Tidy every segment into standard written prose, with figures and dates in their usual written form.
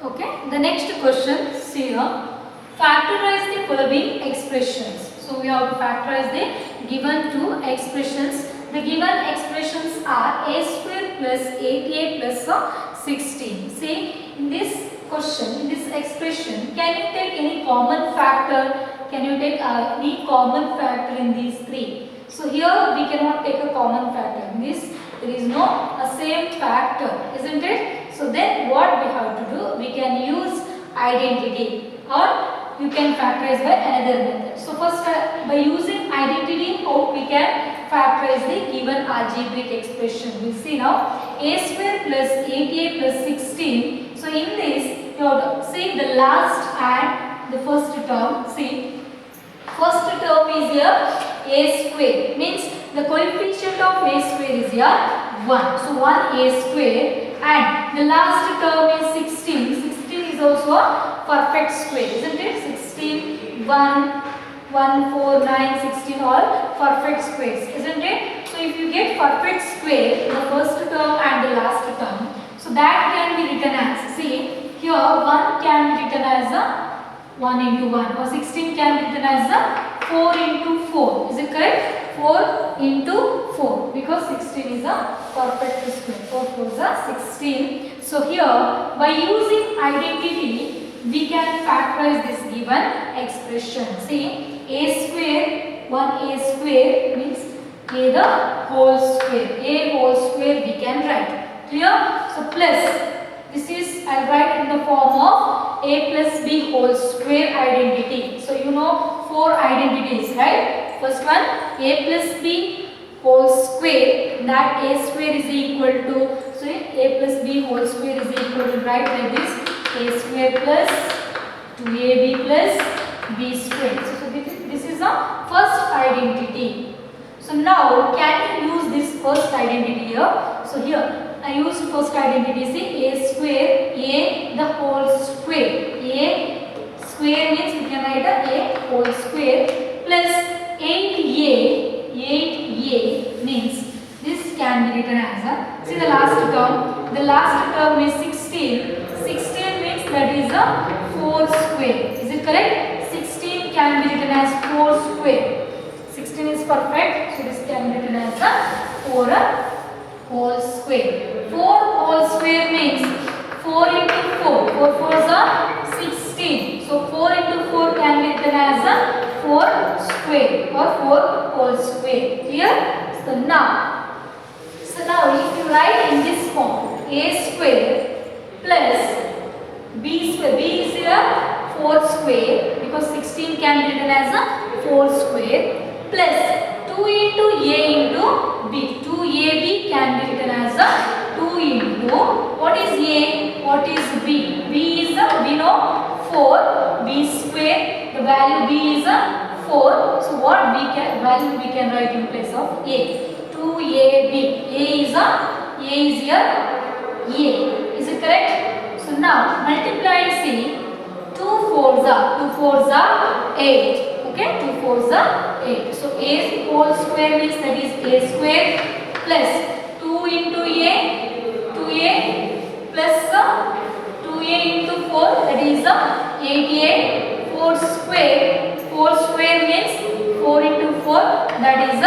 Okay, the next question, see here. Factorize the following expressions. So we have to factorize the given two expressions. The given expressions are a square plus 8a plus 16. See, in this question, in this expression, can you take any common factor? Can you take any common factor in these three? So here we cannot take a common factor. In this, there is no a same factor, isn't it? So then what we have to do? We can use identity, or you can factorize by another method. So first by using identity, how we can factorize the given algebraic expression. We see now a square plus 8a plus 16. So in this you have to see the last and the first term. See, first term is here a square, means the coefficient of a square is here 1. So 1a square, and the last term is 16. 16 is also a perfect square, isn't it? 16, 1, 1, 4, 9, 16 all perfect squares, isn't it? So if you get perfect square in the first term and the last term, so that can be written as, see, here 1 can be written as a 1 into 1, or 16 can be written as a 4 into 4. Is it correct? 4 into 4, because 16 is a perfect square. 4 4 is a 16. So here by using identity we can factorize this given expression. See, a square, 1a square means a the whole square. A whole square we can write. Clear? So plus, this is I'll write in the form of a plus b whole square identity. So you know 4 identities, right? First one, a plus b whole square, that a square is equal to, so a plus b whole square is equal to, write like this, a square plus 2ab plus b square. So this is a first identity. So now can you use this first identity here? So here I use first identity, see, a square, a the whole square. A square means we can write a whole square plus 8a means this can be written as a, see the last term is 16. 16 means that is a 4 square. Is it correct? 16 can be written as 4 square. 16 is perfect, so this can be written as a 4 whole square. 4 whole square means 4 into 4. 4 4s are 16. So 4 into 4 can be written as a 4 square or 4 whole square. Clear? So now if you write in this form, a square plus b square. B is here 4 square, because 16 can be written as a 4 square, plus 2 into a into b. 2ab can be written as a 2 into, what is a, what is b? B is a, we know 4, b square, the value b is a 4. So what value we can write in place of a? 2ab. A is here a. Is it correct? So now multiply, see, 2 4s are 8. Okay, 2 4s are 8. So a whole square means that is a square plus 2 into a, 2a plus 2a into 4, that is 8a. 4 square. 4 square means 4 into 4, that is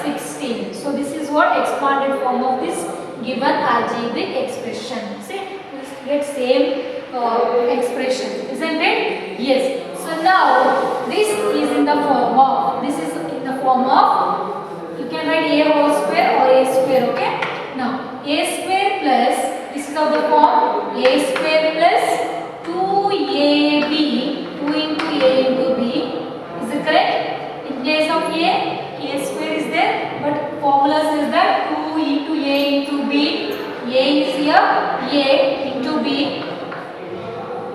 16. So this is what expanded form of this given algebraic expression. See, we get same expression, isn't it? Yes. So now this is in the form of, you can write a whole square or a square. Okay. Now a square plus, this is of the form a square plus 2ab, 2 into a into b. Is it correct? In place of a square is there, but formula says that 2 into a into b. A is here a into b.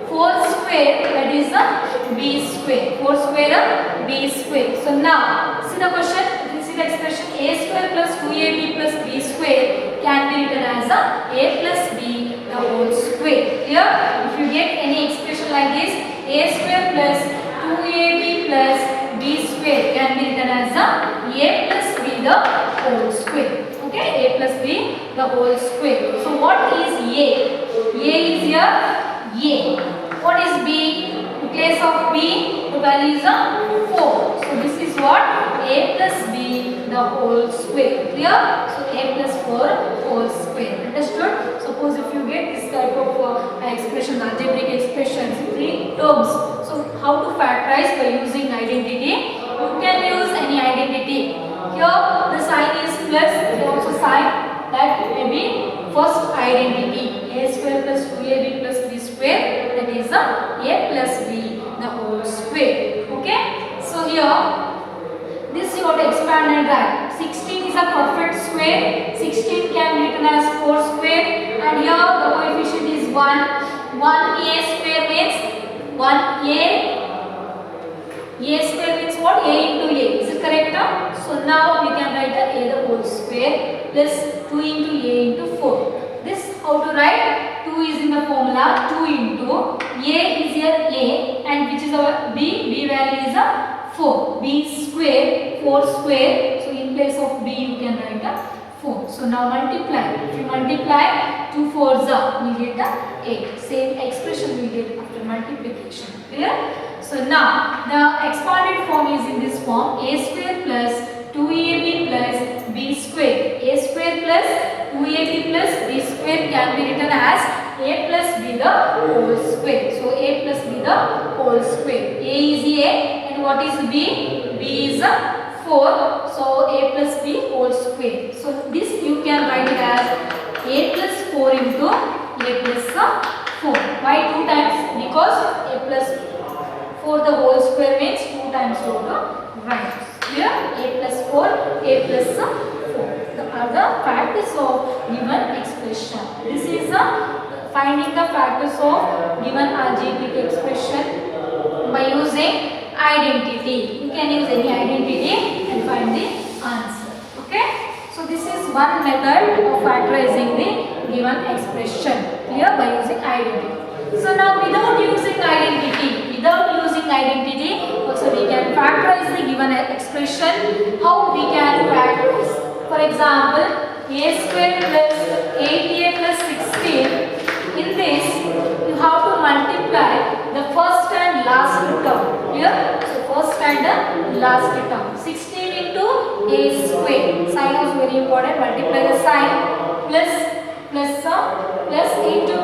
4 square, that is a b square. 4 square b square. So now see the question, this is the expression a square plus 2ab plus b square can be written as a plus b the whole square. Here if you get any expression like this, a square plus 2ab plus b square can be written as a plus b the whole square. Okay, a plus b the whole square. So what is a? A is here A. What is B? In place of B, the value is a 4. So this is what? A plus B the whole square. Clear? So A plus 4 whole square. Understood? Suppose if you get this type of expression, algebraic expressions, 3 terms. So how to factorize by using identity? You can use any identity. Here the sign is plus, you also sign that may be first identity. A square plus 2ab plus b square, that is a plus b the whole square. Okay? So here this you have to expand and write. 16 is a perfect square. 16 can be written as 4 square, and here the coefficient is 1. 1a square means 1a. A square means what? A into A. Is it correct? So now we can write a the whole square plus 2 into A into 4. This how to write? 2 is in the formula. 2 into A is your A, and which is our B? B value is a 4. B square, 4 square. So in place of B you can write a 4. So now multiply. If you multiply 2 4s we get a 8. Same expression we get after multiplication. Clear? So now the expanded form is in this form: a square plus 2ab plus b square. A square plus 2ab plus b square can be written as a plus b the whole square. So a plus b the whole square. A is a, and what is b? B is a 4. So a plus b whole square. So this you can write it as a plus 4 into a plus 4. Why 2 times? Because a plus 4 the whole square means 2 times you have to write. Here a plus 4, a plus 4. The other factors of given expression. This is finding the factors of given algebraic expression by using identity. You can use any identity and find the answer. Okay? So this is one method of factorizing the given expression. Clear? By using identity. So now without using identity, also we can factorize the given expression. How we can factorize? For example, a square plus 8a plus 16. In this, you have to multiply the first and last term. Here, so first and last term. 16 into a square. Sign is very important. Multiply the sign plus into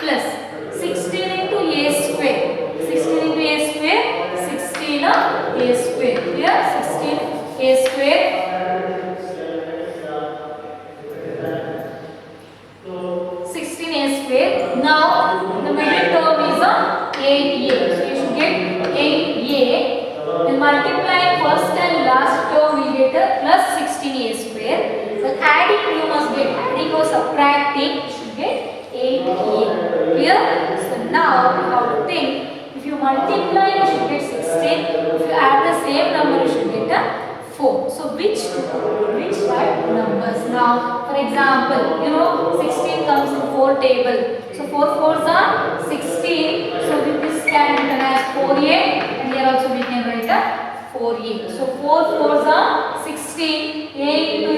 plus 16 into a square. 16 into a square, 16 a square. Here 16 a square. 16 a square. Now the middle term is 8a. So you should get 8a. And multiply first and last term we get a plus 16a square. But adding you must get adding or subtracting you should get 8a. Clear? So now you have to think. If you multiply, you should get 16. If you add the same number, you should get a 4. So which type numbers? Now, for example, 16 comes in 4 table. So 4 4s are 16. So this can be written as 4a, and here also we can write a 4a. So 4 4s are 16. A into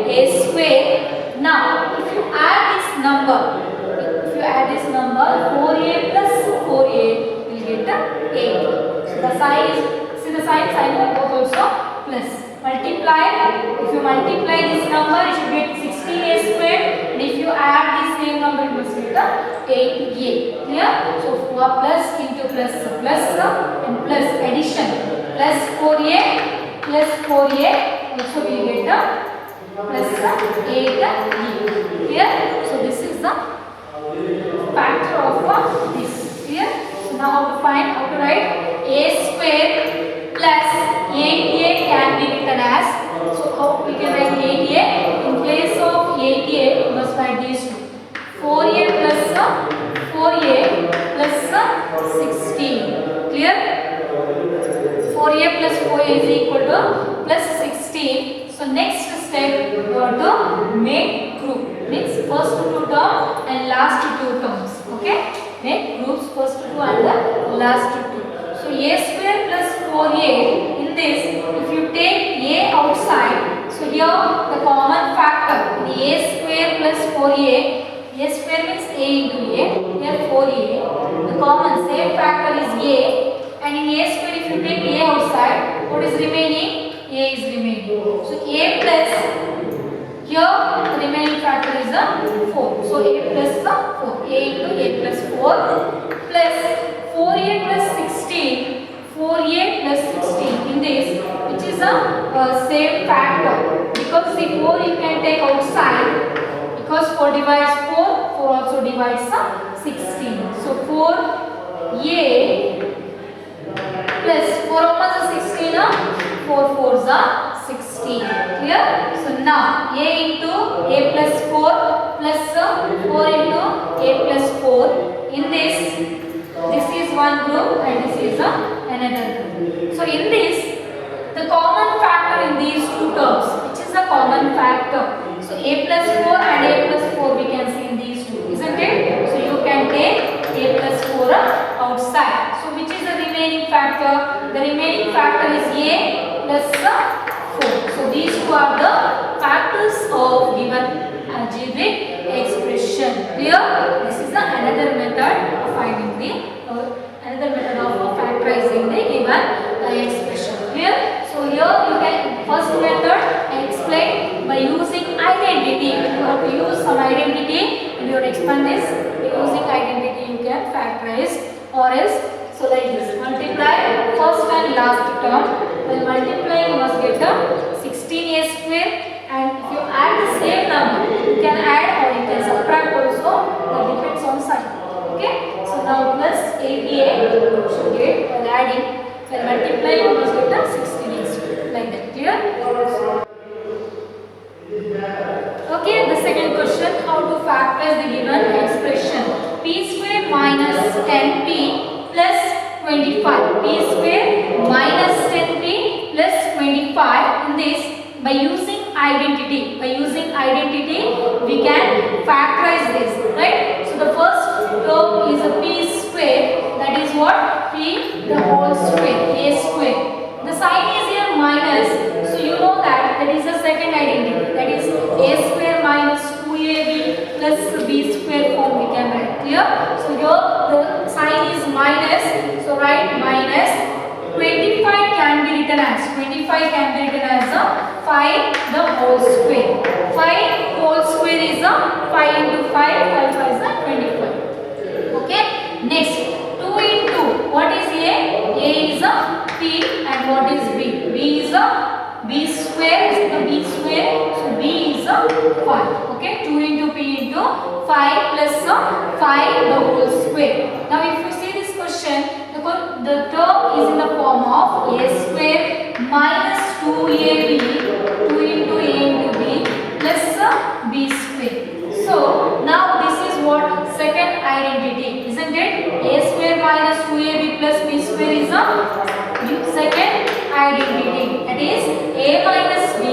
a square. Now, if you add this number, 4a plus 4a. Get 8. So the sign will go also plus. Multiply. If you multiply this number, you should get 16a square. And if you add this same number, you must get 8a. Clear? So plus into plus and plus addition. Plus 4a. Also we get plus 8a. Clear? So this is the factor of this. Clear? Now how to find, how to write a square plus 8a can be written as, so how we can write 8a, in place of 8a you must write these two, 4a plus 16, clear? 4a plus 4a is equal to plus 16. So next step you have to make group, means first 2 terms and last 2 terms, okay? Make groups first 2 and the last 2. So a square plus 4a, in this if you take a outside, so here the common factor in a square plus 4a, a square means a into a, here square 4a. The common same factor is a, and in a square if you take a outside, what is remaining? A is remaining. So a plus, here the remaining factor is a 4. So a plus the 4. A into a plus 4 plus 4a plus 16. 4a plus 16 in this, which is a same factor, because the 4 you can take outside, because 4 divides 4, 4 also divides 16. So 4a plus 4 how much is 16? 4 4s are 16. Clear? So now a into a plus 4 plus 4 into a plus 4. In this is one group and this is another group. So in this, the common factor in these two terms, which is the common factor. So a plus 4 and a plus 4 we can see in these two, isn't it? So you can take a plus 4 outside. So which is the remaining factor? The remaining factor is a plus 4. So these two are the factors of given algebraic expression. Clear? This is another method of finding the another method of factorizing the given expression. Clear? So here you can first method explain by using identity. You have to use some identity in your explain this. Using identity you can factorize, or else so like this, multiply first and last term. While multiplying you must get 16a square, and if you add the same number you can add or you can subtract also, that depends on sign. Okay, so now plus 8a should get, while adding, while multiplying you must get 16a square, like that. Clear? Okay, the second question, how to factorize the given expression. P square minus 10p plus 25. P square minus 10p plus 25. In this, by using identity, we can factorize this, right? So the first term is a p square, that is what? P the whole square, a square. The sign is here minus, so you know that is the second identity, that is a square minus 2ab plus b square form we can write. Clear? So here the sign is minus, so write minus. 25 can be written as 5 the whole square. 5 whole square is 5 into 5, 5 is 25. Okay. Next, 2 into what is A? A is P, and what is B? B is B square, is B square. So B is 5. Okay. 2 into P into 5 plus 5 the whole square. Now if you see this question, the term is in the form of a square minus 2ab, 2 into a into b plus b square. So now this is what? Second identity, isn't it? A square minus 2ab plus b square is a second identity, that is a minus b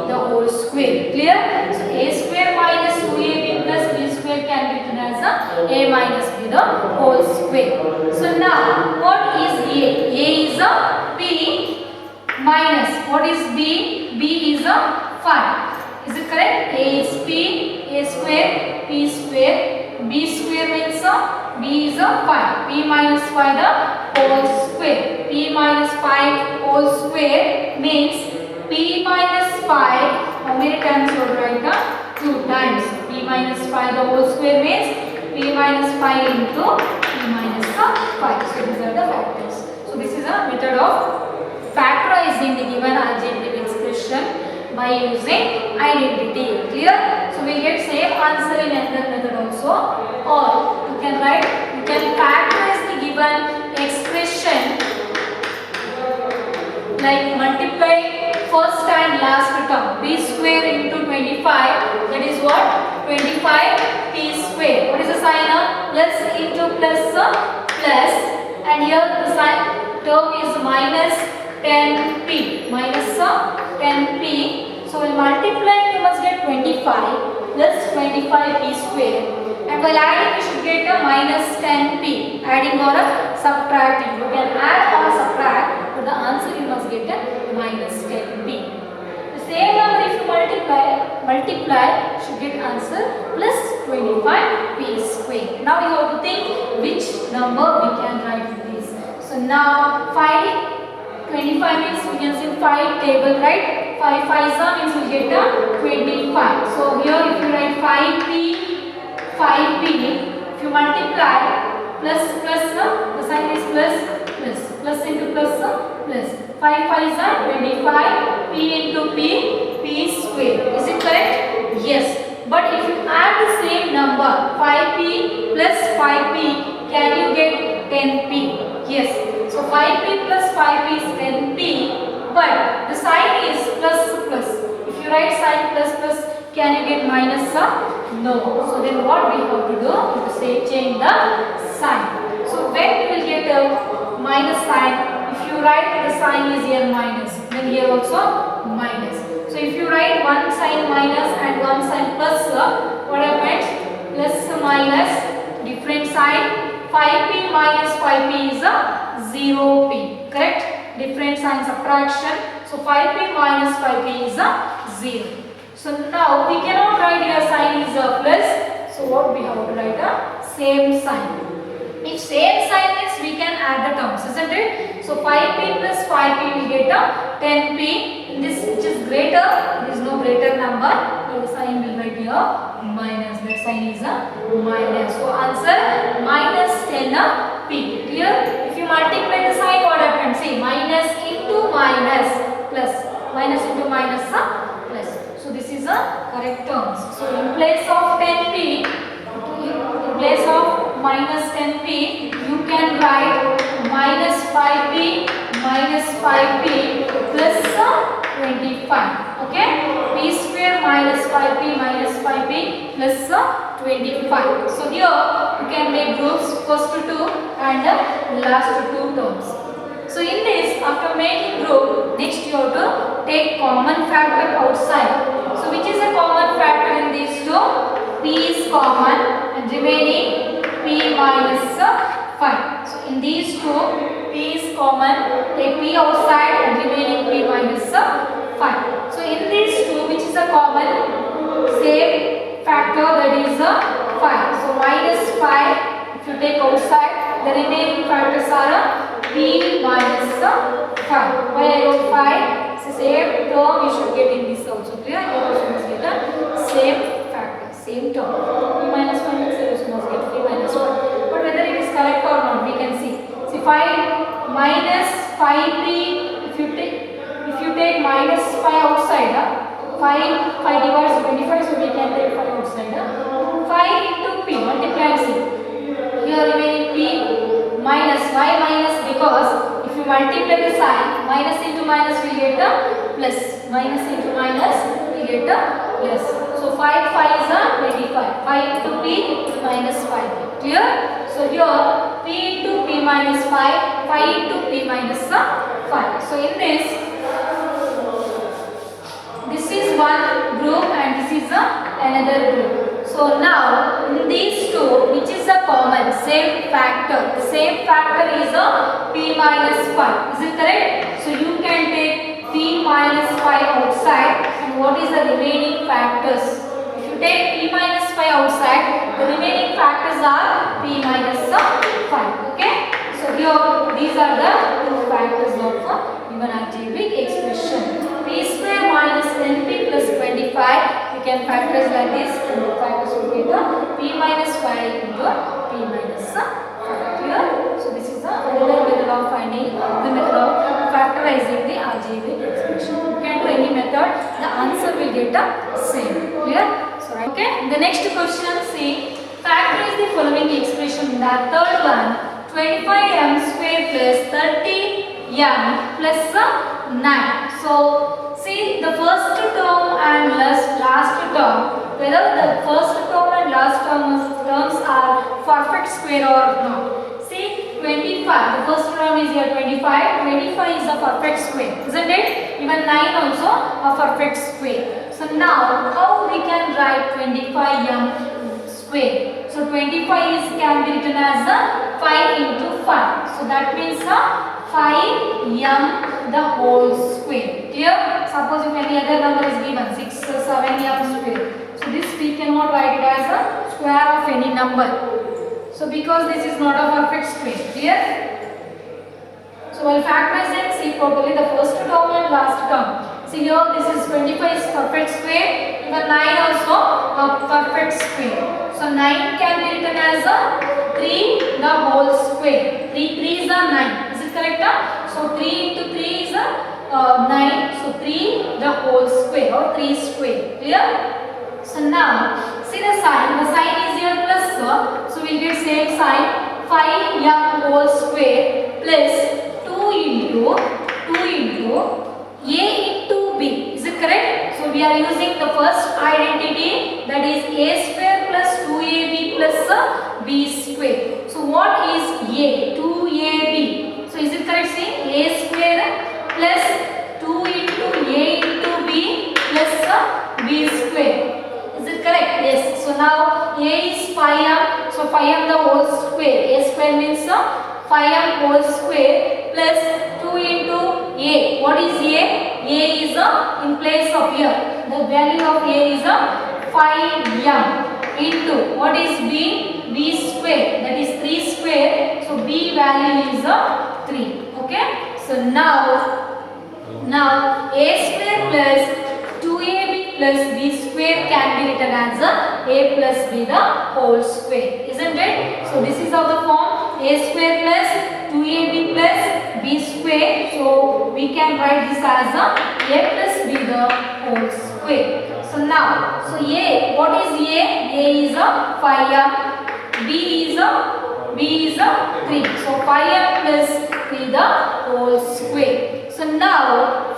the whole square. Clear? So a square minus 2ab plus b square can be written as a minus b the whole square. So now what is A? A is P minus what is B? B is 5. Is it correct? A is P, A square, P square, B square means B is 5. P minus 5 the whole square. P minus 5 whole square means P minus 5. How many times you will write? 2 times. P minus 5 the whole square means P minus 5 into P minus 5. So these are the factors. So this is a method of factorizing the given algebraic expression by using identity. Clear? So we get same answer in another method also. Or you can write, you can factorize the given expression like multiply first and last term. B square into 25, that is what? 25 p square. What is the sign of? Plus into plus, plus, and here the sign term is minus 10p, minus 10p. So while multiplying you must get 25 plus 25p square, and while adding you should get a minus 10p, adding or subtracting. You can add or subtract, but the answer you must get a minus 10p. Same number if you multiply should get answer plus 25p square. Now you have to think which number we can write with this. So now 25 means we can say 5 table, right? 5 5s means we get a 25. So here if you write 5p, if you multiply plus the sign is plus into plus 5 5s are 25, p into p square. Is it correct? Yes. But if you add the same number 5p plus 5p, can you get 10p? Yes. So 5p plus 5p is 10p, but the sign is plus. If you write sign plus, can you get minus? No. So then what we have to do? We have to say change the sign. So when we will get a minus sign, if you write the sign is here minus, then here also minus. So if you write one sign minus and one sign plus, what happens? Plus minus, different sign. 5p minus 5p is a 0p. Correct? Different sign subtraction. So 5p minus 5p is a 0. So now we cannot write here sign is a plus. So what we have to write a same sign. If same sign means we can add the terms, isn't it? So 5p plus 5p will get a 10p. In this which is greater, there is no greater number. The sign will write here minus. That sign is a minus. So answer minus 10p. Clear? If you multiply the sign, what happens? See, minus into minus plus. Minus into minus plus. So this is a correct terms. So in place of 10p, in place of minus 10p, you can write minus 5p plus 25. Okay? p square minus 5p plus 25. So here you can make groups first two and last two terms. So in this, after making group, next you have to take common factor outside. So which is a common factor in these two? P is common and remaining p minus 5. So in these two, p is common, take p outside and remaining p minus 5. So in these two, which is a common, same factor, that is 5. So minus 5, if you take outside, the remaining factors are p minus 5. Why I wrote 5? It's the same term you should get in this also. Clear? You also must get the same factor, same term. P minus 5 means you also must get p minus 5. But whether it is correct or not, we can see. See 5 minus 5p, if you take minus 5 outside, 5 divides 25, so we can take 5 outside. 5 into p, multiply c. Here remaining p minus. Why minus? Because if you multiply the sign, minus into minus we get a plus. Minus into minus we get a plus. So 5 is a 25. 5 into p minus 5. Clear? So here p into p minus 5, 5 into p minus 5. So in this is one group and this is another group. So now in these two, which is a common, same factor. The same factor is a p minus 5. Is it correct? So you can take p minus 5 outside, and what is the remaining factors? If you take p minus 5 outside, the remaining factors are p minus 5. Okay? So here these are the two factors of given algebraic expression. P square minus 10p plus 25, we can factors like this, and the factors will get p minus 5 into p minus 5. Clear? So this is another method of finding, the method of factorizing the algebraic expression. You can do any method, the answer will get the same. Clear? So right. Okay. The next question, see, factorize the following expression. In the third one, 25m square plus 30m plus 9. So see the first term and last term, whether the first term and last terms are perfect square or not. See 25, the first term is here 25, 25 is a perfect square, isn't it? Even 9 also a perfect square. So now how we can write 25m square? So 25 can be written as 5 into 5. So that means 5m the whole square. Clear? Suppose if any other number is given 6 or 7m square. So this we cannot write it as a square of any number. So because this is not a perfect square, clear? So while factorizing, see properly the first term and last term. See here, this is 25 is perfect square, even 9 also a perfect square. So 9 can be written as a 3 the whole square. 3 is a 9. Is it correct? So 3 into 3 is a 9. So 3 the whole square or 3 square. Clear? So now see the sign. The sign is here plus. So we get same sign 5m whole square plus 2 into a into b. Is it correct? So we are using the first identity, that is a square plus 2ab plus b square. So what is a? 2ab. So is it correct? See, a square plus 2 into a into b plus b square. Is it correct? Yes. So now a is 5m. So 5m the whole square. A square means 5m whole square plus 2 into a. What is a? A is in place of here. The value of a is 5m into what is b? B square. That is 3 square. So b value is 3. Okay. So now a square plus 2ab plus b square can be written as a plus b the whole square. Isn't it? So this is of the form a square plus 2ab plus b square. So we can write this as a plus b the whole square. So now, so a, what is a? A is a 5m, b is a 3. So 5m plus 3 the whole square. So now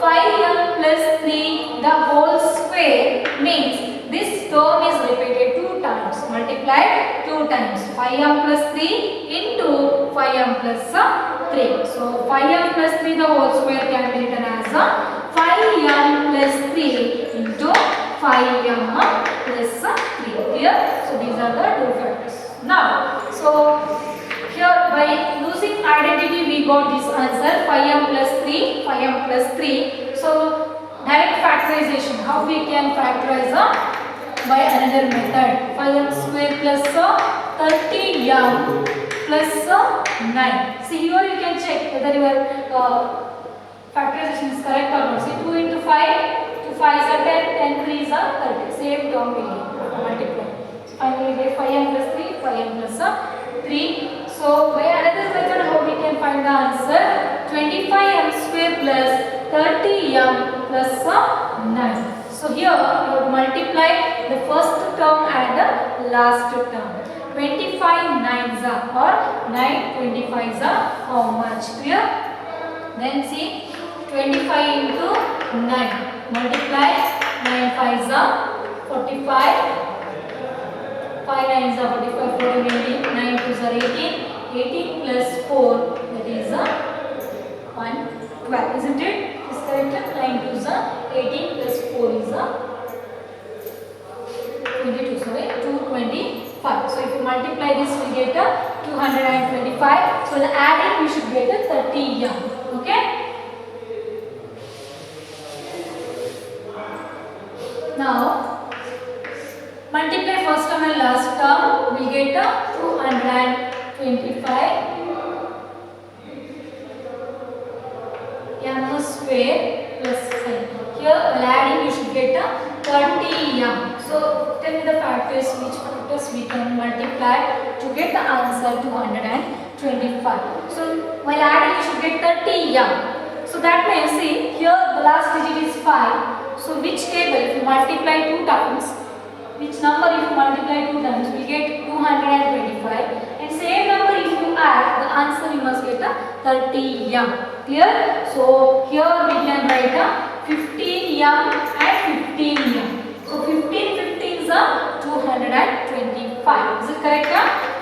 5m plus 3 the whole square means this term is repeated 2 times, multiplied 2 times. 5m plus 3 into 5m plus 3. So 5m plus 3 the whole square can be written as 5m plus 3 into 5m plus 3. Clear? So these are the two factors. Now, so here by using identity we got this answer 5m plus 3, 5m plus 3. So direct factorization, how we can factorize by another method. 5m square plus 30m plus 9. See here you can check whether your factorization is correct or not. See 2 into 5, 2 5 is 10, 10 3 is 30. Same term we multiply. So finally we get 5m plus 3, 5m plus 3. So by another method how we can find the answer? 25m square plus 30m plus 9. So here you have to multiply the first term and the last term. 25 9s are or 9 25s are how much? Clear? Then see 25 into 9. Multiply 9 5s are 45. 5 9s are 45, 40, 20, 9 2s are 18. 18 plus 4, that is 112, isn't it? Is correct? 9 2s are 18 plus 4 is 22, sorry, 225. So if you multiply this, we get 225. So the adding we should get 30m. Okay? Now, multiply first term and last term, we get 225 m square plus 5. Here adding you should get 30m. So tell me the factors, which factors we can multiply to get the answer 225. So while adding you should get 30m. So that means see here the last digit is 5. So which table if you multiply 2 times, which number if you multiply 2 times we get 225, and same number if you add the answer you must get 30m. Clear? So here we can write 15m and 15m. So 15 15 is 225. Is it correct?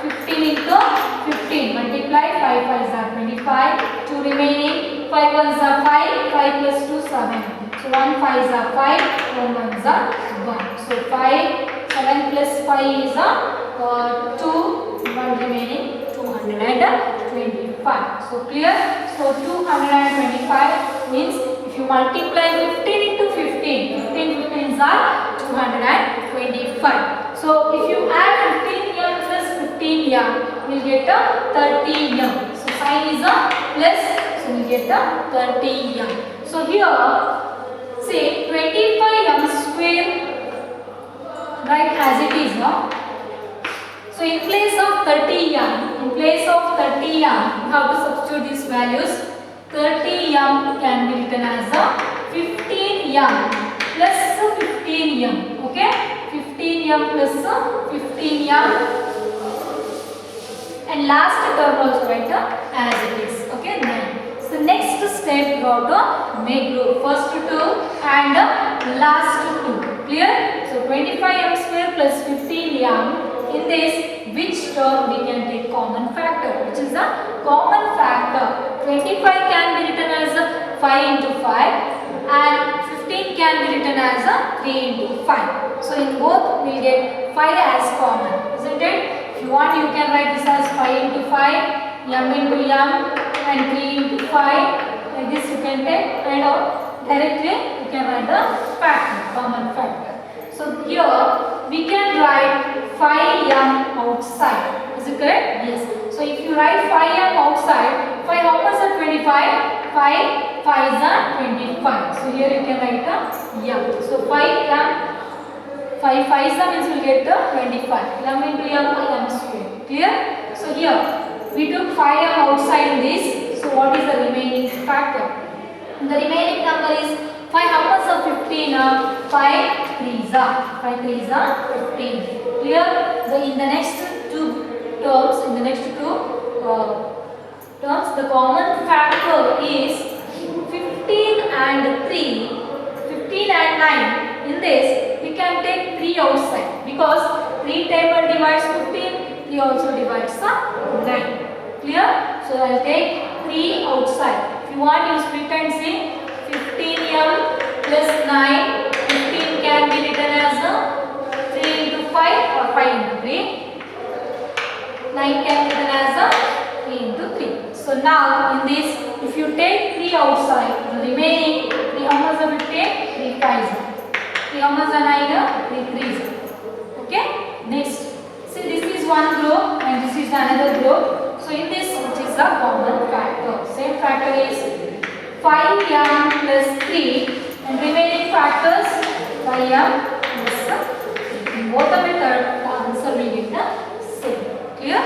15 into 15 multiply 5 5 is 25. 2 remaining 5 1s are 5. 5 plus 2 7. So 1 5 is 5. 1 1s are 1. So 5 7 plus 5 is 2. 1 remaining 225. So clear? So 225 means if you multiply 15 into 15, 15 15s are 225. So if you add 15m plus 15m, we'll get a 30m. So sign is a plus, so we'll get a 30m. So here say 25m square, right, as it is now. So in place of 30m, you have to substitute these values. 30m can be written as a 15m plus 15m. Okay, 15m plus 15m, and last term also write as it is. Okay, 9. So next step you have to make group first two and last two. Clear? So 25m square plus 15m. In this, which term we can take common factor? Which is the common factor? 25 can be written as 5 into 5 and 15 can be written as 3 into 5. So in both we will get 5 as common, isn't it? If you want, you can write this as 5 into 5, m into m, and 3 into 5. Like this you can take, and directly you can write the factor, common factor. So here we can write 5m outside. Is it correct? Yes. So if you write 5m outside, 5 how much are 25? 5 5s are 25. So here you can write the m. So 5m, 5 5s means we will get the 25. m into m square. Clear? So here we took 5m outside in this. So what is the remaining factor? The remaining number is 5 how much of 15? 5 3s are 15. Clear? So in the next two terms, the common factor is 15 and 3, 15 and 9. In this, we can take 3 outside because 3 table divides 15, 3 also divides 9. Clear? So I will take 3 outside. If you want, you split and say 15m plus 9. 15 can be written as 3 into 5 or 5 into 3. 9 can be written as 3 into 3. So now in this, if you take 3 outside, the remaining 3 how much of it take? 3 5s. 3 how much are 9? 3 3s. Okay? Next. See, this is one group and this is another group. So in this, which is the common factor? Same factor is 5m plus 3 and remaining factors 5m plus 3. In both the method, the answer will be the same. Clear?